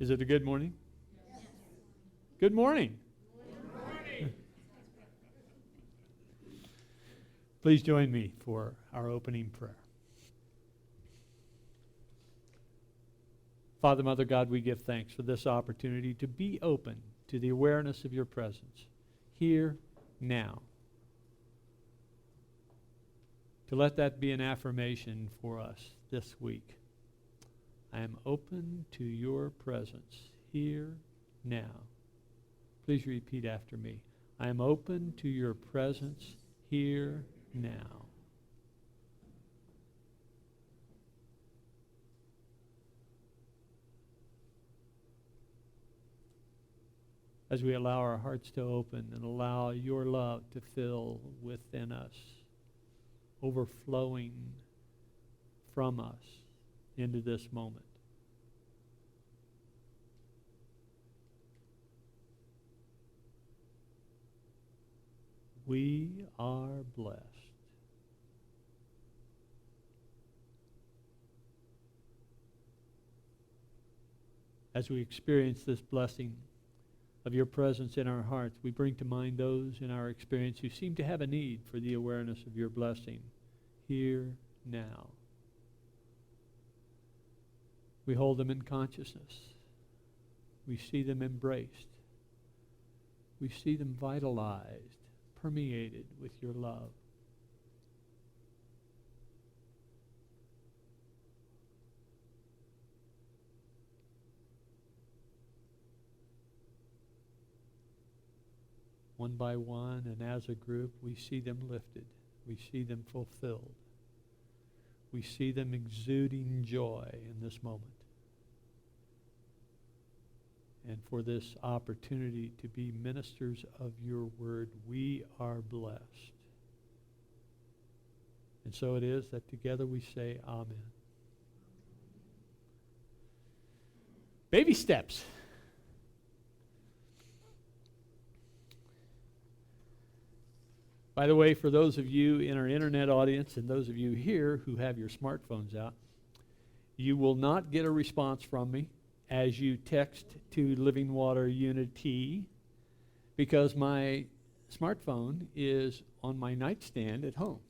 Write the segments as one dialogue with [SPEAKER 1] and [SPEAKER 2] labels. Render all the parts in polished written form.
[SPEAKER 1] Is it a good morning? Yes. Good morning.
[SPEAKER 2] Good morning.
[SPEAKER 1] Please join me for our opening prayer. Father, Mother, God, we give thanks for this opportunity to be open to the awareness of your presence here, now. To let that be an affirmation for us this week. I am open to your presence here, now. Please repeat after me. I am open to your presence here, now. As we allow our hearts to open and allow your love to fill within us, overflowing from us into this moment. We are blessed. As we experience this blessing of your presence in our hearts, we bring to mind those in our experience who seem to have a need for the awareness of your blessing here, now. We hold them in consciousness. We see them embraced. We see them vitalized, permeated with your love. One by one and as a group, we see them lifted. We see them fulfilled. We see them exuding joy in this moment. And for this opportunity to be ministers of your word, we are blessed. And so it is that together we say amen. Baby steps. By the way, for those of you in our internet audience and those of you here who have your smartphones out, you will not get a response from me as you text to Living Water Unity because my smartphone is on my nightstand at home.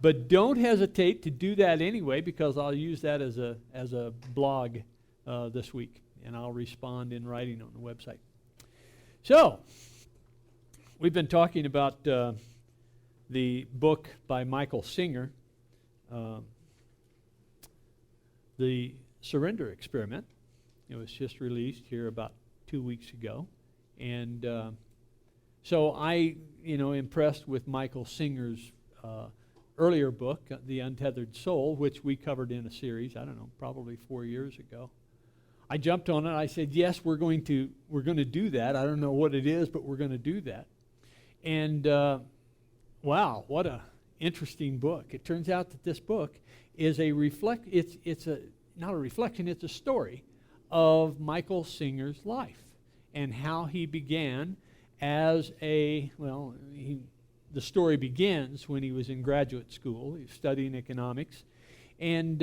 [SPEAKER 1] But don't hesitate to do that anyway because I'll use that as a blog this week, and I'll respond in writing on the website. So, we've been talking about the book by Michael Singer, The Surrender Experiment. It was just released here about 2 weeks ago. And so I, impressed with Michael Singer's earlier book, The Untethered Soul, which we covered in a series, probably 4 years ago. I jumped on it. I said, yes, we're going to do that. I don't know what it is, but we're going to do that. And wow, what a interesting book. It turns out that this book is it's not a reflection, it's a story of Michael Singer's life and how he began as the story begins when he was in graduate school. He was studying economics. And,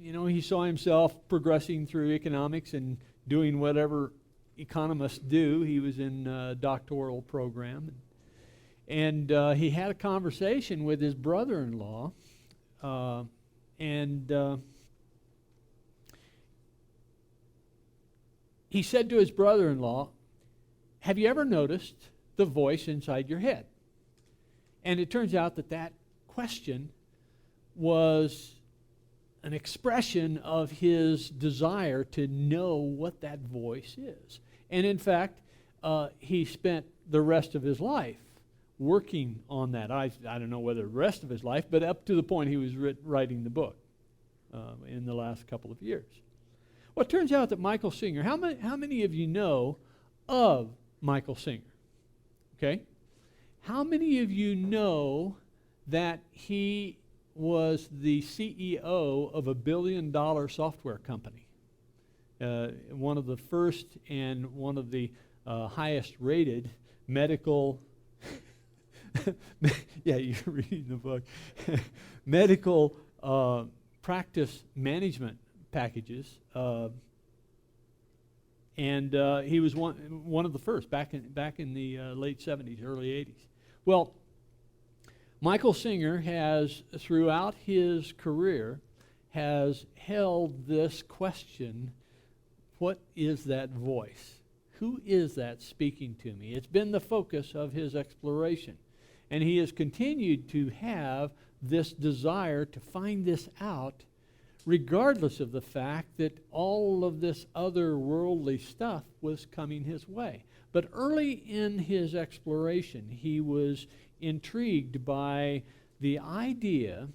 [SPEAKER 1] he saw himself progressing through economics and doing whatever economists do. He was in a doctoral program. And he had a conversation with his brother-in-law, he said to his brother-in-law, have you ever noticed the voice inside your head? And it turns out that question was an expression of his desire to know what that voice is. And in fact, he spent the rest of his life working on that. I don't know whether the rest of his life, but up to the point he was writing the book in the last couple of years. Well, it turns out that Michael Singer, how many of you know of Michael Singer? Okay? How many of you know that he was the CEO of a $1 billion software company? One of the first and one of the highest rated medical yeah, you're reading the book. Medical practice management packages And he was one of the first back in the late 70s, early 80s. Well, Michael Singer has, throughout his career, has held this question, what is that voice? Who is that speaking to me? It's been the focus of his exploration. And he has continued to have this desire to find this out, regardless of the fact that all of this other worldly stuff was coming his way. But early in his exploration, he was intrigued by the idea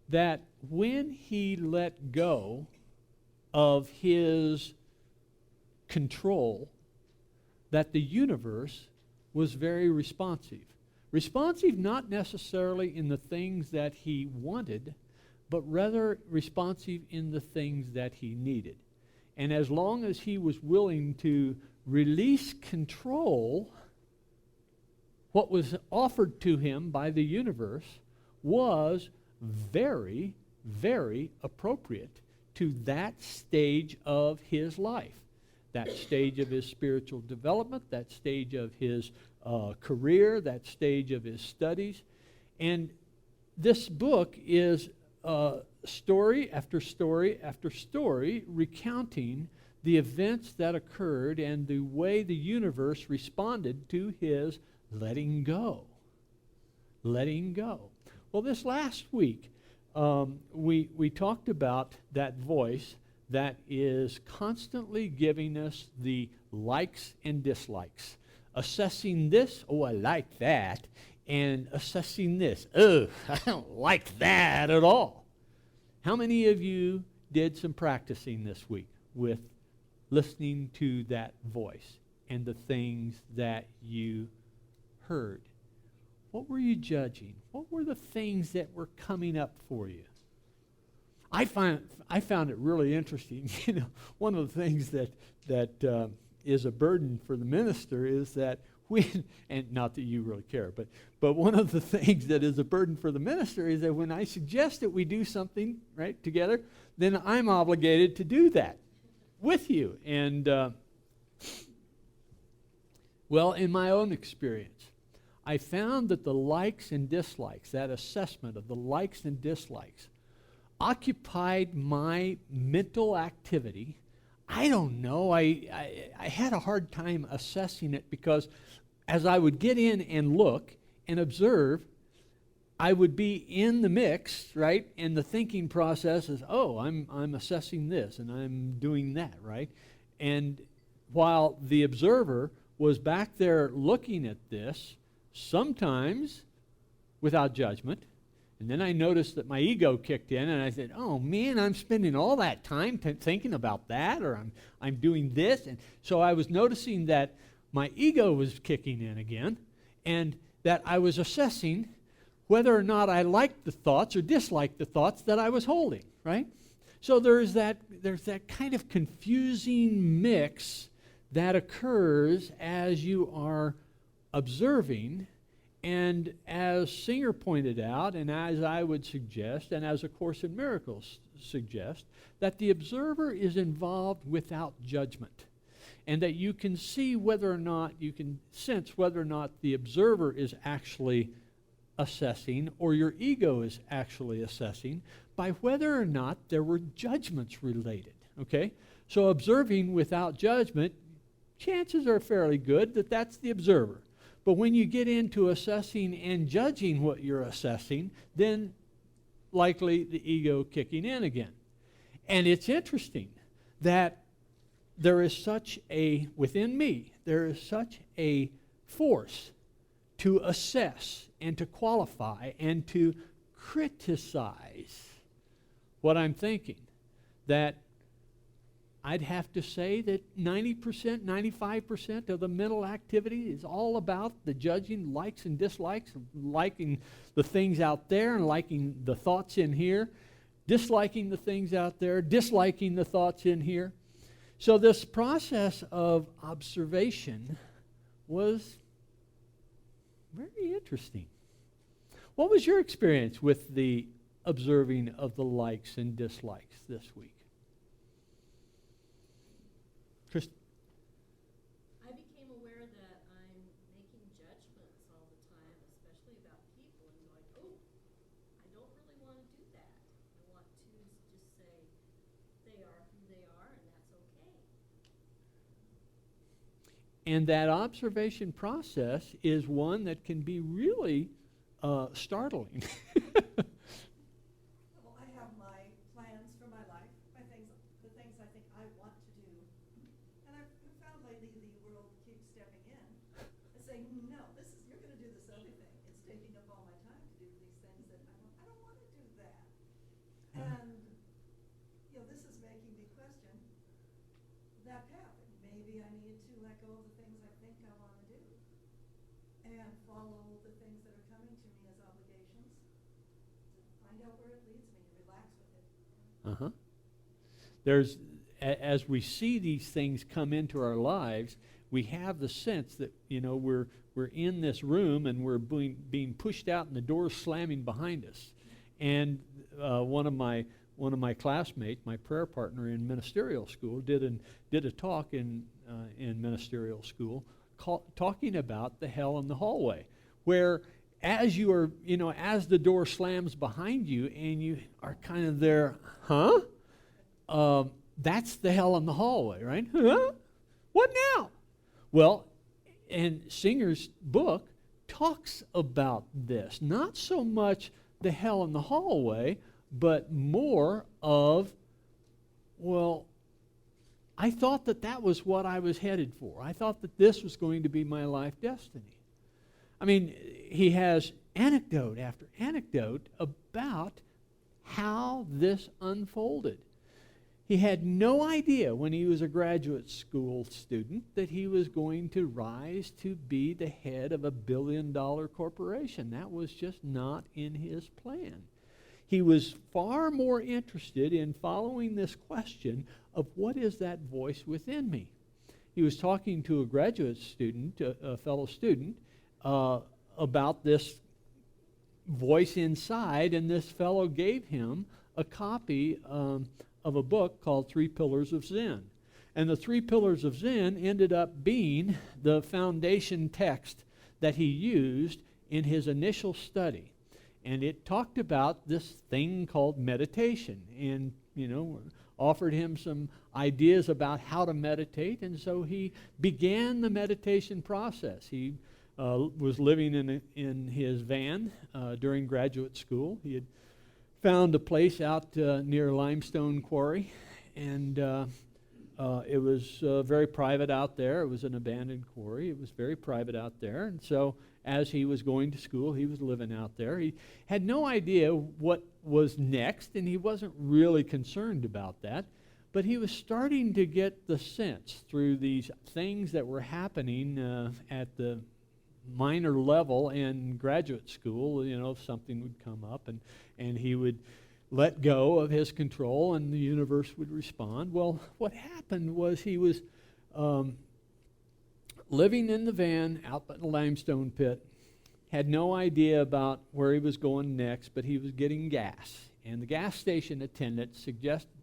[SPEAKER 1] that when he let go of his control, that the universe was very responsive. Responsive not necessarily in the things that he wanted, but rather responsive in the things that he needed. And as long as he was willing to release control, what was offered to him by the universe was very, very appropriate to that stage of his life, that stage of his spiritual development, that stage of his career, that stage of his studies. And this book is story after story after story recounting the events that occurred and the way the universe responded to his letting go. Letting go. Well, this last week, we talked about that voice that is constantly giving us the likes and dislikes. Assessing this, oh, I like that, and assessing this, oh, I don't like that at all. How many of you did some practicing this week with listening to that voice and the things that you heard? What were you judging? What were the things that were coming up for you? I found it really interesting. You know, one of the things that is a burden for the minister is that and not that you really care, but one of the things that is a burden for the minister is that when I suggest that we do something right together, then I'm obligated to do that with you. And well, in my own experience, I found that the likes and dislikes, that assessment of the likes and dislikes, occupied my mental activity. I don't know. I had a hard time assessing it because as I would get in and look and observe, I would be in the mix, right? And the thinking process is, oh, I'm assessing this and I'm doing that, right? And while the observer was back there looking at this, sometimes without judgment, and then I noticed that my ego kicked in, and I said, oh, man, I'm spending all that time thinking about that, or I'm doing this. And so I was noticing that my ego was kicking in again, and that I was assessing whether or not I liked the thoughts or disliked the thoughts that I was holding, right? So there's that kind of confusing mix that occurs as you are observing. And as Singer pointed out, and as I would suggest, and as A Course in Miracles suggests, that the observer is involved without judgment, and that you can see whether or not, you can sense whether or not the observer is actually assessing or your ego is actually assessing by whether or not there were judgments related, okay? So observing without judgment, chances are fairly good that that's the observer. But when you get into assessing and judging what you're assessing, then likely the ego kicking in again. And it's interesting that there is such a, within me, there is such a force to assess and to qualify and to criticize what I'm thinking, that I'd have to say that 90%, 95% of the mental activity is all about the judging, likes and dislikes, liking the things out there and liking the thoughts in here, disliking the things out there, disliking the thoughts in here. So this process of observation was very interesting. What was your experience with the observing of the likes and dislikes this week? And that observation process is one that can be really startling.
[SPEAKER 2] Well, I have my plans for my life, the things I think I want to do. And I've found lately the world keeps stepping in and saying, no, you're going to do this other thing. It's taking up all my time to do these things that I don't want to do that. And, this is making me question that path. Maybe I need to let go of the things I think I want to do and follow the things that are coming to me as obligations to find out where it leads me and relax with it.
[SPEAKER 1] Uh-huh. There's, as we see these things come into our lives, we have the sense that, we're in this room and we're being pushed out and the door's slamming behind us. And one of my classmates, my prayer partner in ministerial school, did a talk in ministerial school talking about the hell in the hallway, where as you are, as the door slams behind you and you are kind of there, that's the hell in the hallway, right? Huh? What now? Well, and Singer's book talks about this, not so much the hell in the hallway, but more of, well, I thought that was what I was headed for. I thought that this was going to be my life destiny. I mean, he has anecdote after anecdote about how this unfolded. He had no idea when he was a graduate school student that he was going to rise to be the head of a billion-dollar corporation. That was just not in his plan. He was far more interested in following this question of what is that voice within me. He was talking to a graduate student, a fellow student, about this voice inside, and this fellow gave him a copy of a book called 3 Pillars of Zen. And the 3 Pillars of Zen ended up being the foundation text that he used in his initial study. And it talked about this thing called meditation, and, offered him some ideas about how to meditate. And so he began the meditation process. He was living in his van during graduate school. He had found a place out near Limestone Quarry, and it was very private out there. It was an abandoned quarry. It was very private out there. And so as he was going to school, he was living out there. He had no idea what was next, and he wasn't really concerned about that. But he was starting to get the sense through these things that were happening at the minor level in graduate school. Something would come up, and he would let go of his control, and the universe would respond. Well, what happened was he was living in the van out in the limestone pit, had no idea about where he was going next, but he was getting gas. And the gas station attendant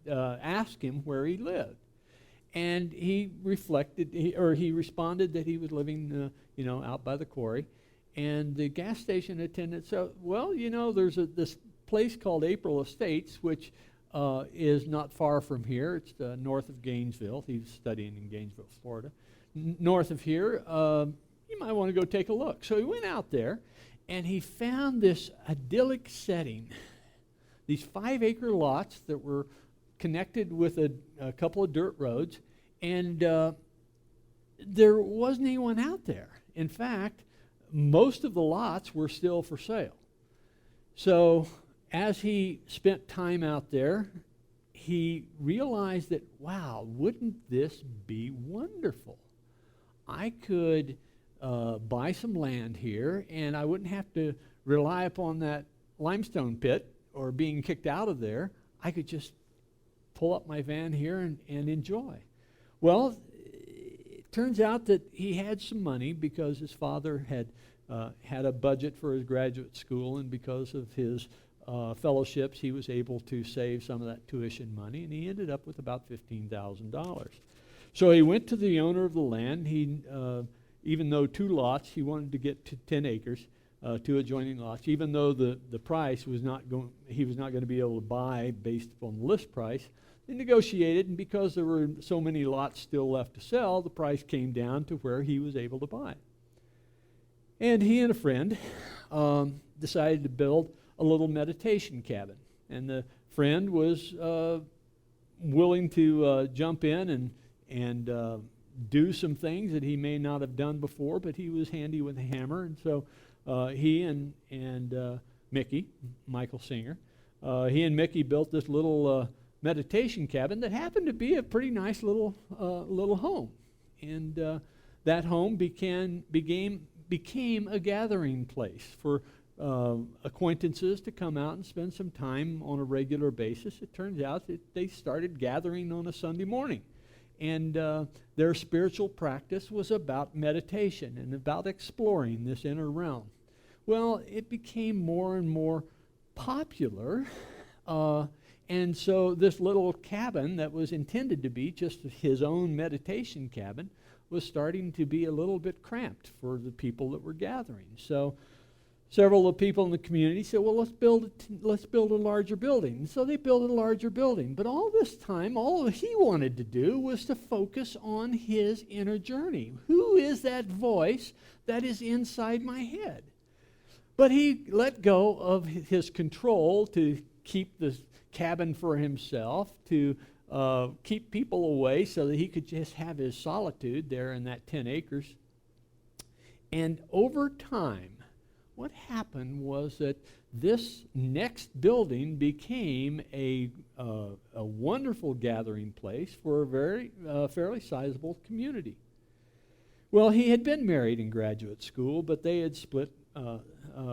[SPEAKER 1] asked him where he lived. And he responded that he was living, out by the quarry. And the gas station attendant said, well, there's this place called April Estates, which is not far from here. It's north of Gainesville. He was studying in Gainesville, Florida. North of here, you might want to go take a look. So he went out there, and he found this idyllic setting, these 5-acre lots that were connected with a couple of dirt roads, and there wasn't anyone out there. In fact, most of the lots were still for sale. So as he spent time out there, he realized that, wow, wouldn't this be wonderful? I could buy some land here, and I wouldn't have to rely upon that limestone pit or being kicked out of there. I could just pull up my van here and enjoy. Well, it turns out that he had some money because his father had a budget for his graduate school, and because of his fellowships, he was able to save some of that tuition money, and he ended up with about $15,000. So he went to the owner of the land. He, even though 2 lots, he wanted to get to 10 acres. two adjoining lots, even though the price was not going, he was not going to be able to buy based upon the list price. They negotiated, and because there were so many lots still left to sell, the price came down to where he was able to buy it. And he and a friend decided to build a little meditation cabin. And the friend was willing to jump in and do some things that he may not have done before, but he was handy with a hammer. And so he and Mickey, Michael Singer, he and Mickey built this little meditation cabin that happened to be a pretty nice little home. And that home became a gathering place for acquaintances to come out and spend some time on a regular basis. It turns out that they started gathering on a Sunday morning. And their spiritual practice was about meditation and about exploring this inner realm. Well, it became more and more popular. And so this little cabin that was intended to be just his own meditation cabin was starting to be a little bit cramped for the people that were gathering. So several of the people in the community said, well, let's build a larger building. And so they built a larger building. But all this time, all he wanted to do was to focus on his inner journey. Who is that voice that is inside my head? But he let go of his control to keep the cabin for himself, to keep people away so that he could just have his solitude there in that 10 acres. And over time, what happened was that this next building became a wonderful gathering place for a very fairly sizable community. Well, he had been married in graduate school, but they had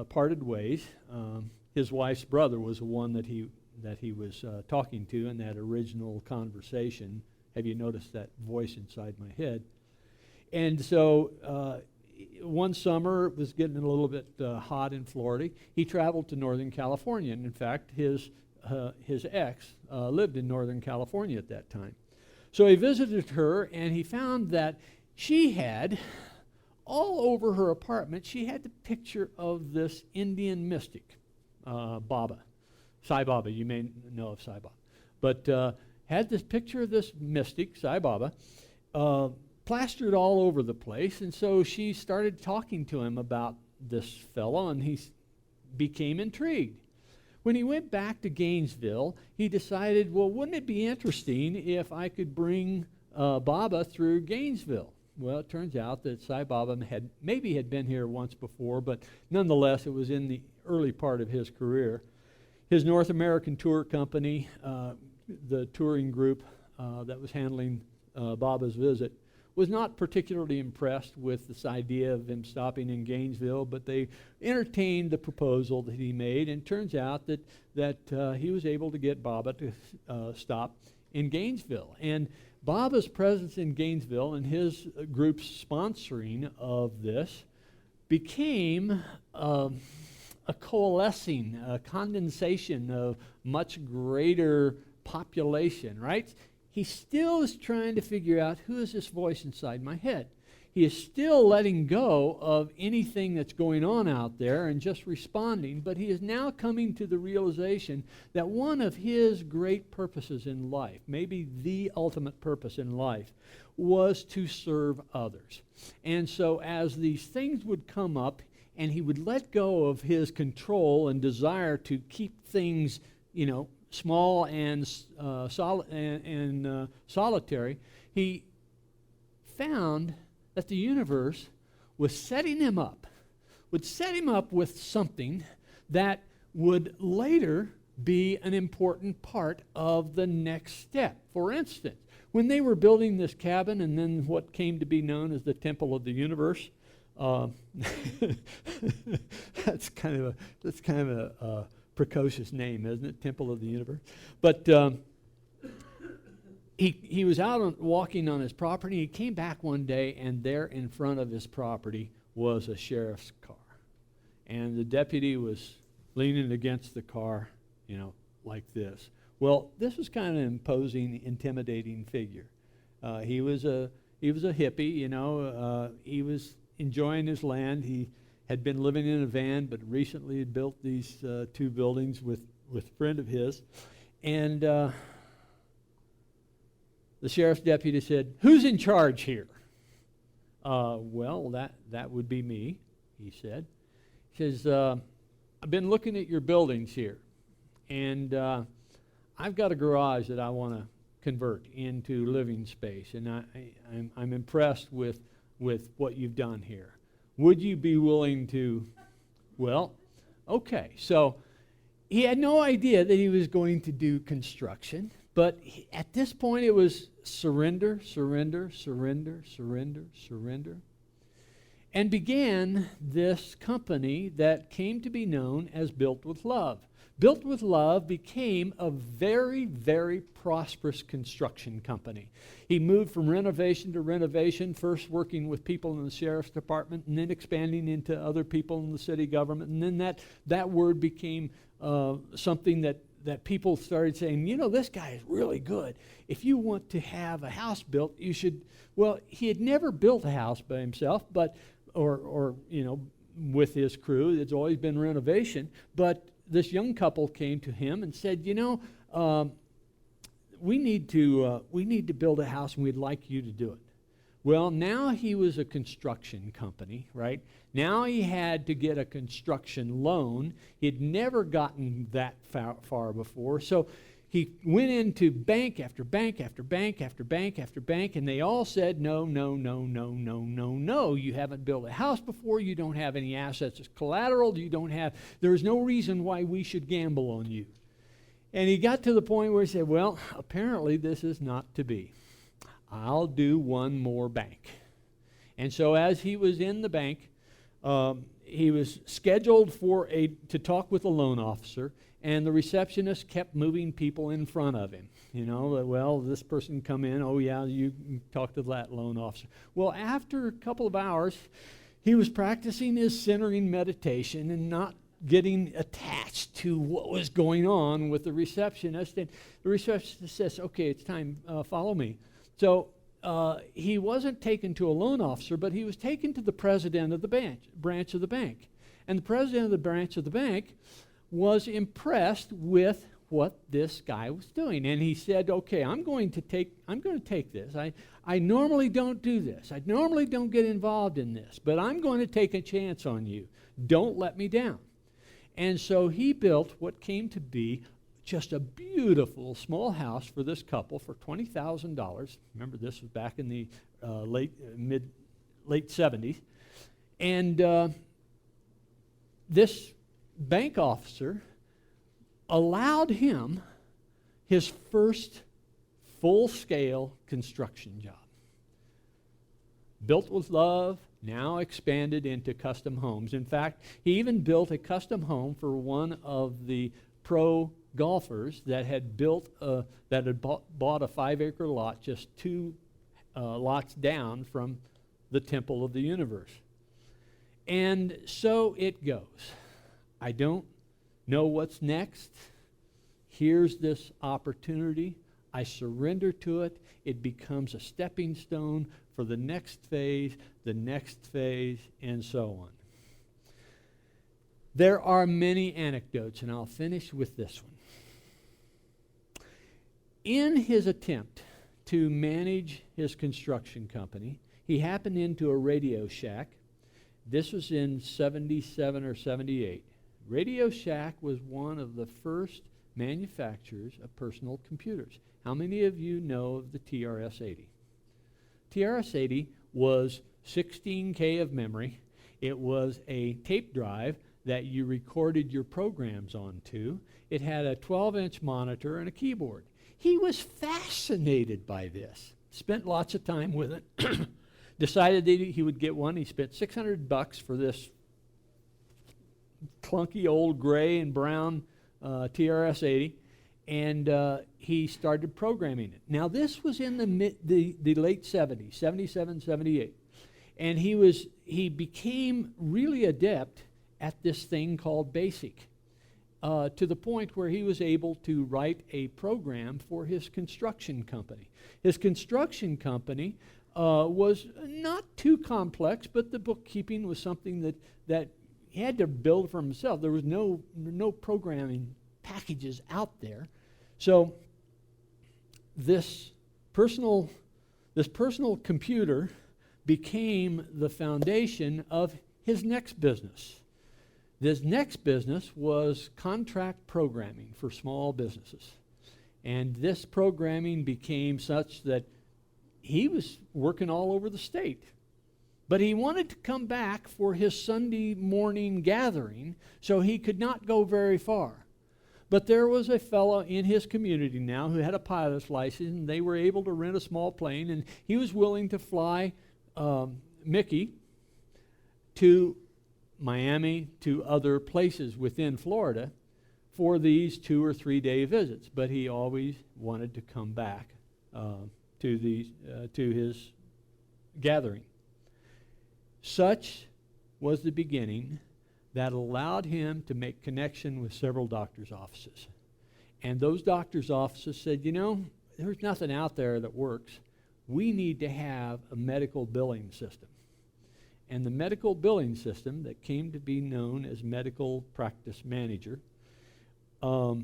[SPEAKER 1] parted ways. His wife's brother was the one that he was talking to in that original conversation. Have you noticed that voice inside my head? And so one summer, it was getting a little bit hot in Florida. He traveled to Northern California, and in fact, his ex lived in Northern California at that time. So he visited her, and he found that she had, all over her apartment, she had the picture of this Indian mystic, Baba. Sai Baba, you may know of Sai Baba. But had this picture of this mystic, Sai Baba, plastered all over the place. And so she started talking to him about this fellow, and he became intrigued. When he went back to Gainesville, he decided, well, wouldn't it be interesting if I could bring Baba through Gainesville? Well, it turns out that Sai Baba had been here once before, but nonetheless, it was in the early part of his career. His North American tour company, the touring group that was handling Baba's visit, was not particularly impressed with this idea of him stopping in Gainesville, but they entertained the proposal that he made, and it turns out that he was able to get Baba to stop in Gainesville. And Baba's presence in Gainesville and his group's sponsoring of this became a coalescing, a condensation of much greater population, right? He still is trying to figure out, who is this voice inside my head? He is still letting go of anything that's going on out there and just responding, but he is now coming to the realization that one of his great purposes in life, maybe the ultimate purpose in life, was to serve others. And so as these things would come up, and he would let go of his control and desire to keep things, small and solitary, he found that the universe was setting him up, would set him up with something that would later be an important part of the next step. For instance, when they were building this cabin and then what came to be known as the Temple of the Universe, that's kind of a precocious name, isn't it? Temple of the Universe. But he was out walking on his property. He came back one day, and there in front of his property was a sheriff's car. And the deputy was leaning against the car, like this. Well, this was kind of an imposing, intimidating figure. He was a hippie, he was enjoying his land. He had been living in a van, but recently had built these 2 buildings with a friend of his. And the sheriff's deputy said, "Who's in charge here?" Well, that would be me, he said. He says, "I've been looking at your buildings here, and I've got a garage that I want to convert into living space, and I'm impressed with what you've done here. Would you be willing to?" Well, okay. So he had no idea that he was going to do construction, but at this point it was surrender, surrender, surrender, surrender, surrender, and began this company that came to be known as Built with Love. Built with Love became a very, very prosperous construction company. He moved from renovation to renovation, first working with people in the sheriff's department, and then expanding into other people in the city government. And then that word became something that people started saying, you know, this guy is really good. If you want to have a house built, you should. Well, he had never built a house by himself, but or you know, with his crew. It's always been renovation. But this young couple came to him and said, you know, we need to build a house, and we'd like you to do it. Well, now he was a construction company, right? Now he had to get a construction loan. He'd never gotten that far before. So he went into bank after bank after bank after bank after bank, and they all said, no, no, no, no, no, no, no. You haven't built a house before. You don't have any assets as collateral. There's no reason why we should gamble on you. And he got to the point where he said, well, apparently this is not to be. I'll do one more bank. And so as he was in the bank, he was scheduled to talk with a loan officer, and the receptionist kept moving people in front of him. You know, well, this person come in, oh yeah, you talk to that loan officer. Well, after a couple of hours, he was practicing his centering meditation and not getting attached to what was going on with the receptionist. And the receptionist says, okay, it's time, follow me. So he wasn't taken to a loan officer, but he was taken to the president of the branch of the bank. And the president of the branch of the bank was impressed with what this guy was doing. And he said, okay, I'm going to take this. I normally don't do this. I normally don't get involved in this, but I'm going to take a chance on you. Don't let me down. And so he built what came to be just a beautiful small house for this couple for $20,000. Remember, this was back in the late 70s. And this bank officer allowed him his first full-scale construction job. Built with Love, now expanded into custom homes. In fact, he even built a custom home for one of the pro golfers that had bought a 5-acre lot just 2 lots down from the Temple of the Universe. And so it goes. I don't know what's next. Here's this opportunity. I surrender to it. It becomes a stepping stone for the next phase, and so on. There are many anecdotes, and I'll finish with this one. In his attempt to manage his construction company, he happened into a Radio Shack. This was in 77 or 78. Radio Shack was one of the first manufacturers of personal computers. How many of you know of the TRS-80? TRS-80 was 16K of memory. It was a tape drive that you recorded your programs onto. It had a 12-inch monitor and a keyboard. He was fascinated by this, spent lots of time with it, decided that he would get one. He spent $600 for this clunky old gray and brown TRS-80, and he started programming it. Now, this was in the late 70s, 77, 78, and he became really adept at this thing called BASIC, to the point where he was able to write a program for his construction company. His construction company was not too complex, but the bookkeeping was something that he had to build for himself. There was no programming packages out there. So this personal computer became the foundation of his next business. This next business was contract programming for small businesses. And this programming became such that he was working all over the state. But he wanted to come back for his Sunday morning gathering, so he could not go very far. But there was a fellow in his community now who had a pilot's license, and they were able to rent a small plane, and he was willing to fly Mickey to Miami, to other places within Florida for these 2 or 3 day visits. But he always wanted to come back to his gathering. Such was the beginning that allowed him to make connection with several doctors' offices. And those doctors' offices said, there's nothing out there that works. We need to have a medical billing system. And the medical billing system that came to be known as medical practice manager, or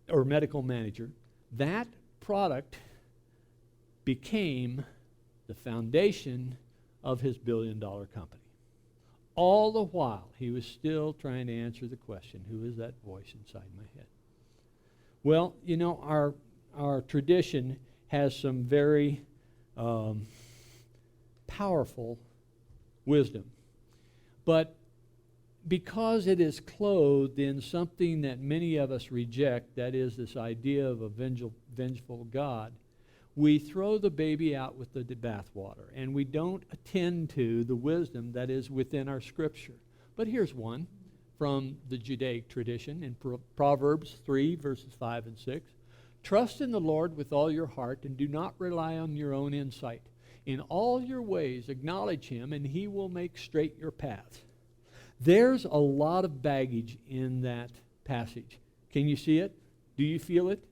[SPEAKER 1] medical manager, that product became the foundation of his billion-dollar company. All the while, he was still trying to answer the question, who is that voice inside my head? Well, our tradition has some very powerful wisdom. But because it is clothed in something that many of us reject, that is this idea of a vengeful God, we throw the baby out with the bathwater, and we don't attend to the wisdom that is within our Scripture. But here's one from the Judaic tradition in Proverbs 3, verses 5 and 6. Trust in the Lord with all your heart, and do not rely on your own insight. In all your ways acknowledge him, and he will make straight your paths. There's a lot of baggage in that passage. Can you see it? Do you feel it?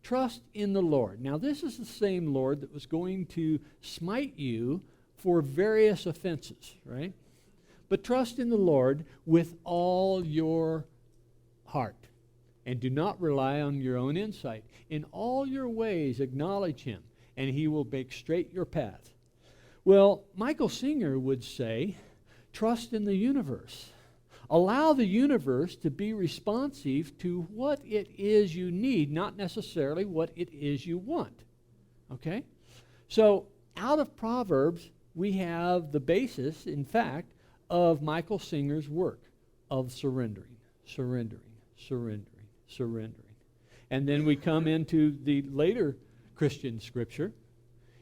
[SPEAKER 1] Trust in the Lord. Now, this is the same Lord that was going to smite you for various offenses, right? But trust in the Lord with all your heart, and do not rely on your own insight. In all your ways acknowledge him, and he will make straight your path. Well, Michael Singer would say, trust in the universe. Allow the universe to be responsive to what it is you need, not necessarily what it is you want. Okay? So, out of Proverbs, we have the basis, in fact, of Michael Singer's work of surrendering, surrendering, surrendering, surrendering. And then we come into the later Christian scripture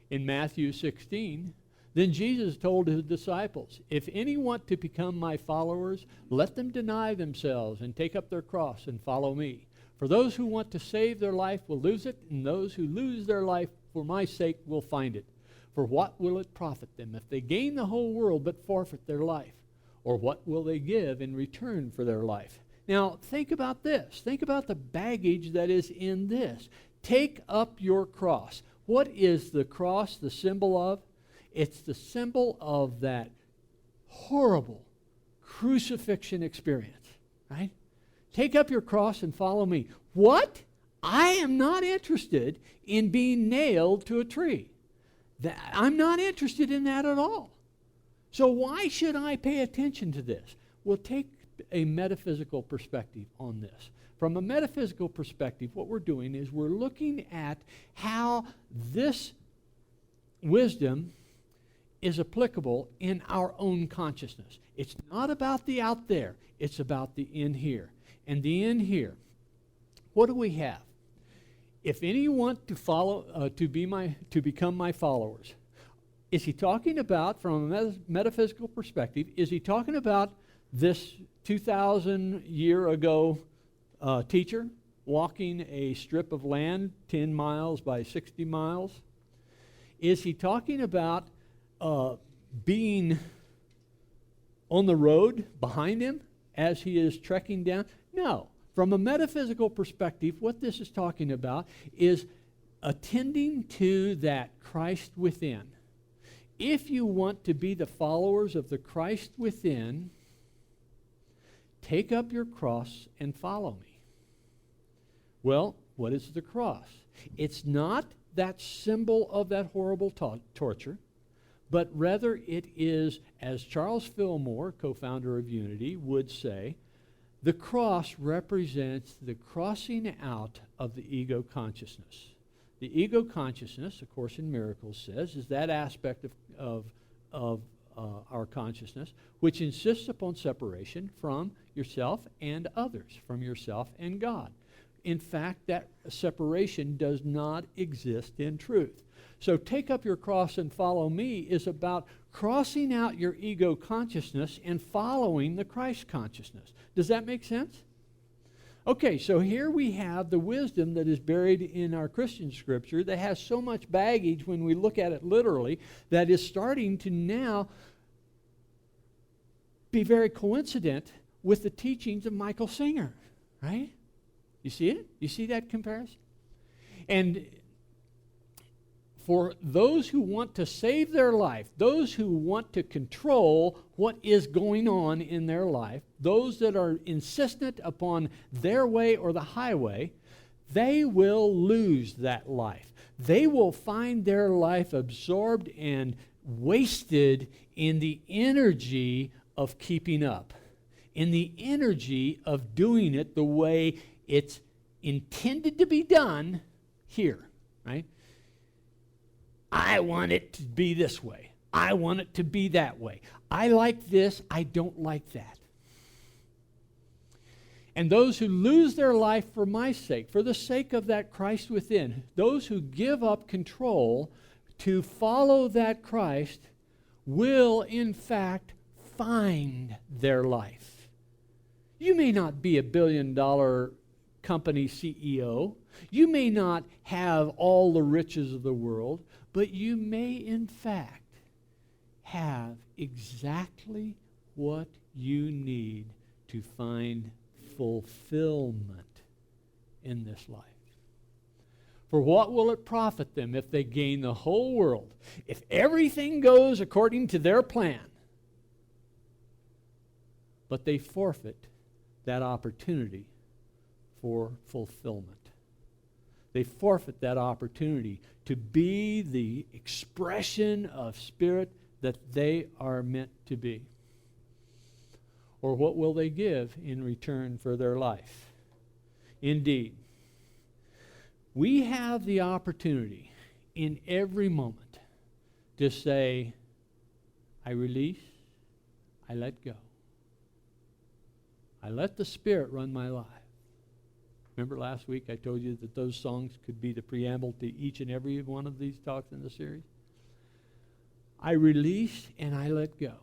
[SPEAKER 1] in Matthew 16. Then Jesus told his disciples, if any want to become my followers, let them deny themselves and take up their cross and follow me. For those who want to save their life will lose it, and those who lose their life for my sake will find it. For what will it profit them if they gain the whole world but forfeit their life? Or what will they give in return for their life? Now, think about this. Think about the baggage that is in this. Take up your cross. What is the cross the symbol of? It's the symbol of that horrible crucifixion experience, right? Take up your cross and follow me. What? I am not interested in being nailed to a tree. I'm not interested in that at all. So why should I pay attention to this? Well, take a metaphysical perspective on this. From a metaphysical perspective, what we're doing is we're looking at how this wisdom is applicable in our own consciousness. It's not about the out there. It's about the in here. And the in here, what do we have? If any want to follow, to become my followers, is he talking about, from a metaphysical perspective, is he talking about this 2,000 year ago teacher walking a strip of land 10 miles by 60 miles? Is he talking about being on the road behind him as he is trekking down? No. From a metaphysical perspective, what this is talking about is attending to that Christ within. If you want to be the followers of the Christ within, take up your cross and follow me. Well, what is the cross? It's not that symbol of that horrible torture, but rather it is, as Charles Fillmore, co-founder of Unity, would say, the cross represents the crossing out of the ego consciousness. The ego consciousness, A Course in Miracles says, is that aspect of our consciousness which insists upon separation from yourself and others, from yourself and God. In fact, that separation does not exist in truth. So take up your cross and follow me is about crossing out your ego consciousness and following the Christ consciousness. Does that make sense? Okay, so here we have the wisdom that is buried in our Christian scripture that has so much baggage when we look at it literally that is starting to now be very coincident with the teachings of Michael Singer, right? You see it? You see that comparison? And for those who want to save their life, those who want to control what is going on in their life, those that are insistent upon their way or the highway, they will lose that life. They will find their life absorbed and wasted in the energy of keeping up, in the energy of doing it the way it's intended to be done here, right? I want it to be this way. I want it to be that way. I like this. I don't like that. And those who lose their life for my sake, for the sake of that Christ within, those who give up control to follow that Christ will, in fact, find their life. You may not be a billion-dollar company CEO. You may not have all the riches of the world, but you may, in fact, have exactly what you need to find fulfillment in this life. For what will it profit them if they gain the whole world, if everything goes according to their plan, but they forfeit that opportunity for fulfillment? They forfeit that opportunity to be the expression of spirit that they are meant to be. Or what will they give in return for their life? Indeed, we have the opportunity in every moment to say, I release, I let go. I let the Spirit run my life. Remember last week I told you that those songs could be the preamble to each and every one of these talks in the series? I release and I let go.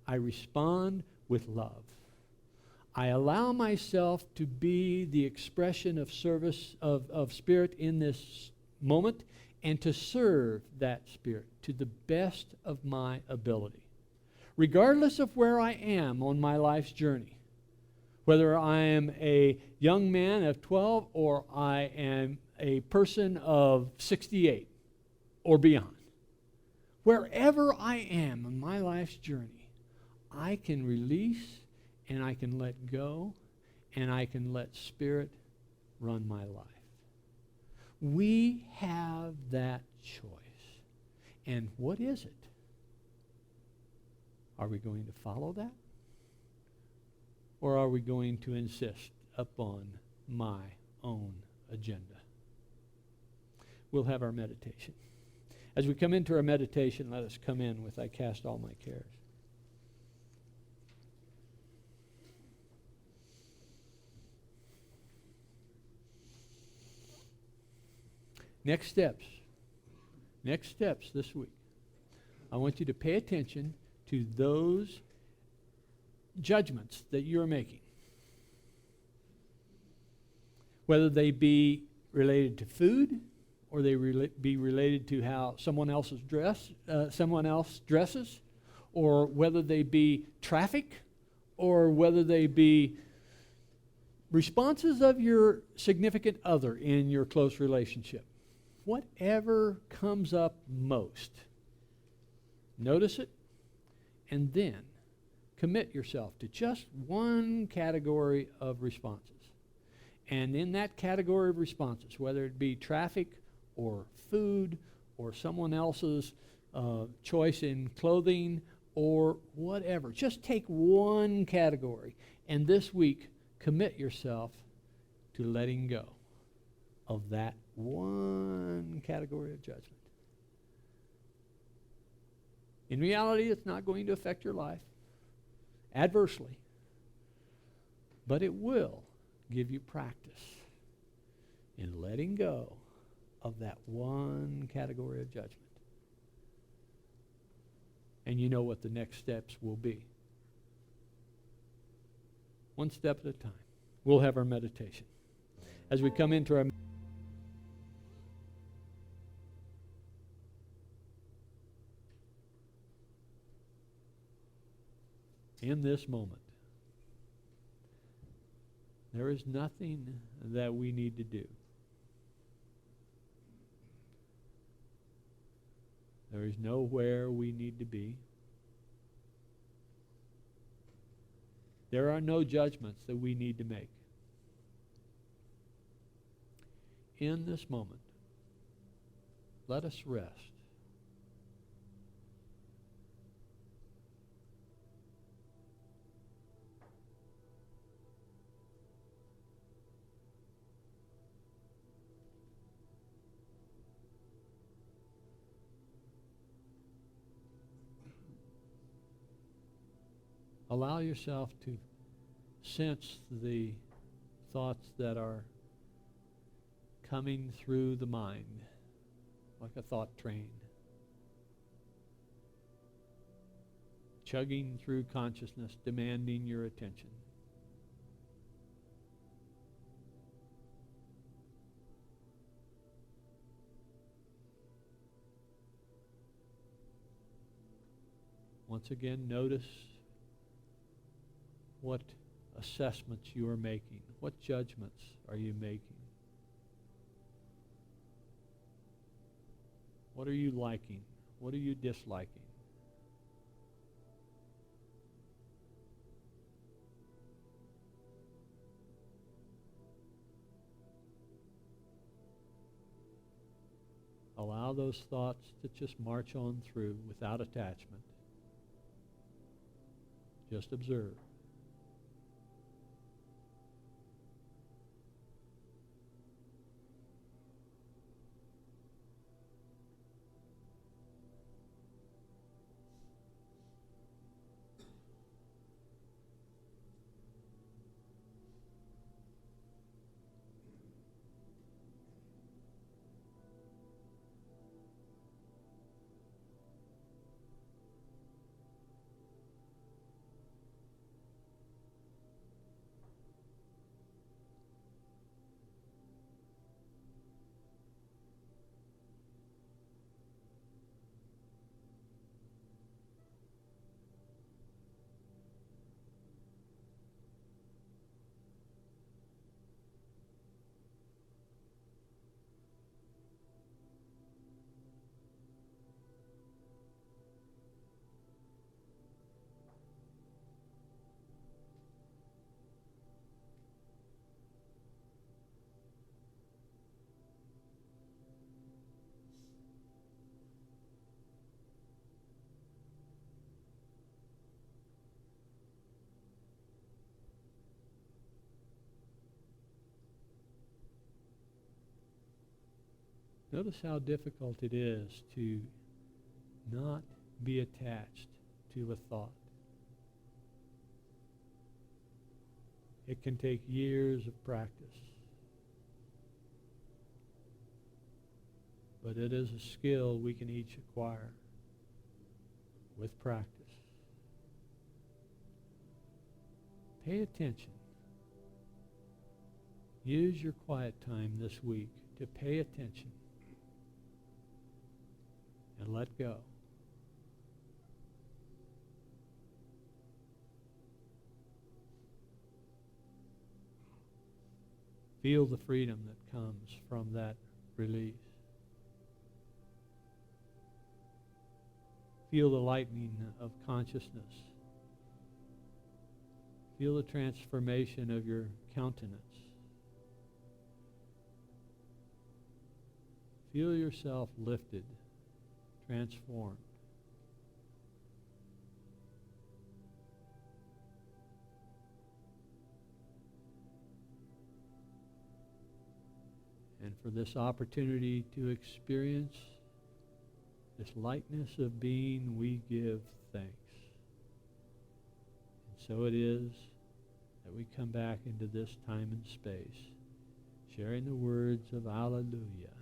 [SPEAKER 1] I respond with love. I allow myself to be the expression of service of Spirit in this moment and to serve that Spirit to the best of my ability. Regardless of where I am on my life's journey, whether I am a young man of 12 or I am a person of 68 or beyond, wherever I am on my life's journey, I can release and I can let go and I can let Spirit run my life. We have that choice. And what is it? Are we going to follow that? Or are we going to insist upon my own agenda? We'll have our meditation. As we come into our meditation, let us come in with I cast all my cares. Next steps this week. I want you to pay attention to those judgments that you're making. Whether they be related to food, or they be related to how someone else dresses, or whether they be traffic, or whether they be responses of your significant other in your close relationship. Whatever comes up most, notice it, and then commit yourself to just one category of responses. And in that category of responses, whether it be traffic or food or someone else's choice in clothing or whatever, just take one category. And this week, commit yourself to letting go of that one category of judgment. In reality, it's not going to affect your life adversely, but it will give you practice in letting go of that one category of judgment. And you know what the next steps will be. One step at a time. We'll have our meditation. As we come into our in this moment, there is nothing that we need to do. There is nowhere we need to be. There are no judgments that we need to make. In this moment, let us rest. Allow yourself to sense the thoughts that are coming through the mind like a thought train, chugging through consciousness, demanding your attention. Once again, notice what assessments you are making. What judgments are you making? What are you liking? What are you disliking? Allow those thoughts to just march on through without attachment. Just observe. Notice how difficult it is to not be attached to a thought. It can take years of practice, but it is a skill we can each acquire with practice. Pay attention. Use your quiet time this week to pay attention and let go. Feel the freedom that comes from that release. Feel the lightening of consciousness Feel the transformation of your countenance. Feel yourself lifted, transformed. And for this opportunity to experience this lightness of being, we give thanks. And so it is that we come back into this time and space, sharing the words of Alleluia.